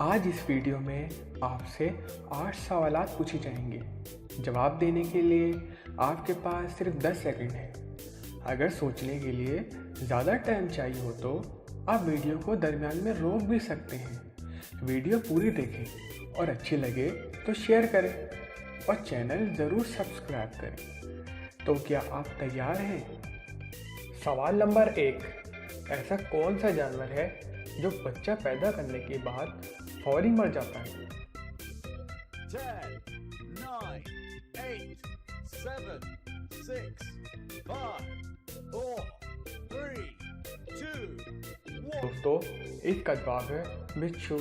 आज इस वीडियो में आपसे 8 सवालात पूछे जाएंगे। जवाब देने के लिए आपके पास सिर्फ 10 सेकंड है। अगर सोचने के लिए ज़्यादा टाइम चाहिए हो तो आप वीडियो को दरमियान में रोक भी सकते हैं। वीडियो पूरी देखें और अच्छी लगे तो शेयर करें और चैनल ज़रूर सब्सक्राइब करें। तो क्या आप तैयार हैं? सवाल नंबर 1, ऐसा कौन सा जानवर है जो बच्चा पैदा करने के बाद फौरी मर जाता है? 10, 9, 8, 7, 6, 5, 4, 3, 2, 1. दोस्तों, इसका जवाब है बिच्छू।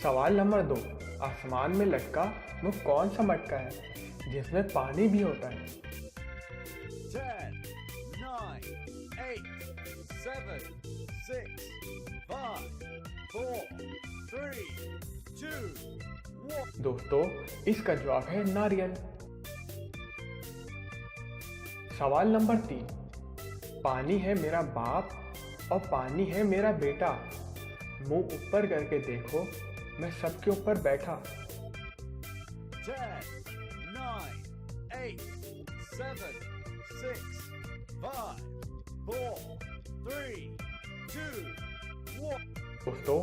सवाल नंबर 2, आसमान में लटका वो कौन सा मटका है जिसमें पानी भी होता है? 10, 9, 8, 7, 6, 5, 4, 3, 2, 1. दोस्तों, इसका जवाब है नारियल। सवाल नंबर 3, पानी है मेरा बाप और पानी है मेरा बेटा, मुंह ऊपर करके देखो मैं सबके ऊपर बैठा। 10, 9, 8, 7, 6, 5, 4, 3, 2, 1. दोस्तों,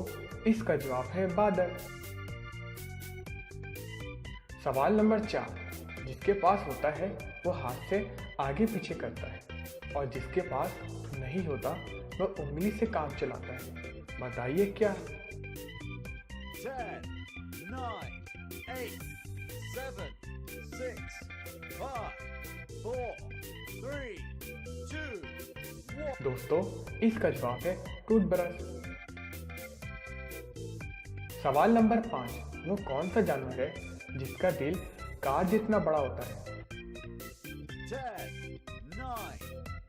इसका जवाब है बादल। सवाल नंबर 4, जिसके पास होता है वो हाथ से आगे पीछे करता है और जिसके पास नहीं होता वह उंगली से काम चलाता है। बताइए क्या? 10, 9, 8, 7, 6, 5, 4, 3, 2, 1. दोस्तों, इसका जवाब है टूथब्रश। सवाल नंबर 5, वो कौन सा जानवर है जिसका दिल कार जितना बड़ा होता है? 10, 9,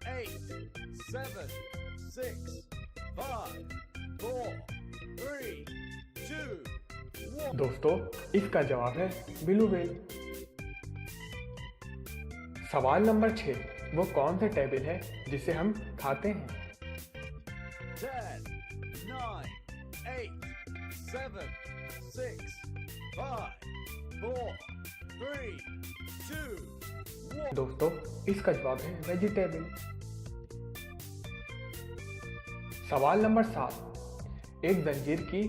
8, 7, 6, 5, 4, 3, 2, 1. दोस्तों, इसका जवाब है ब्लू व्हेल। सवाल नंबर 6, वो कौन सा टेबल है जिसे हम खाते हैं? 10, 9, 8, 7, 6, 5, 4, 3, 2, 1. दोस्तों, इसका जवाब है वेजिटेबल। सवाल नंबर 7, एक जंजीर की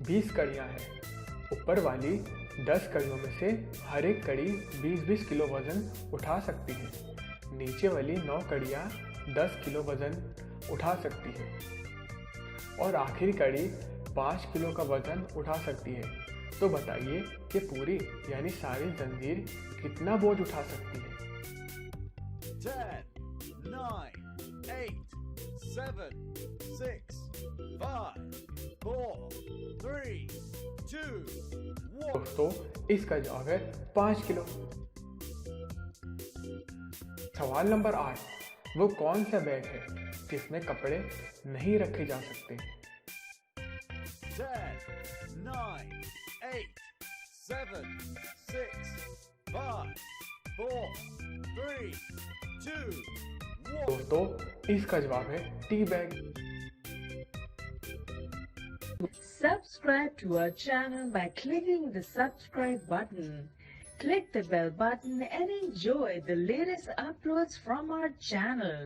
20 कड़ियां हैं। ऊपर वाली 10 कड़ियों में से हर एक कड़ी 20-20 किलो वजन उठा सकती है। नीचे वाली 9 कड़ियां 10 किलो वजन उठा सकती है और आखिरी कड़ी 5 किलो का वजन उठा सकती है। तो बताइए कि पूरी यानी सारी जंजीर कितना बोझ उठा सकती है? 10, 9, 8, 7, 6, 5, 4, 3, 2, 1. दोस्तों, इसका जवाब है 5 किलो। सवाल नंबर 8, वो कौन सा बैग है जिसमें कपड़े नहीं रखे जा सकते? 10, 9, 8, 7, 6, 5, 4, 3, 2, 1. दोस्तों, इसका जवाब है tea bag. Subscribe to our channel by clicking the subscribe button. Click the bell button and enjoy the latest uploads from our channel.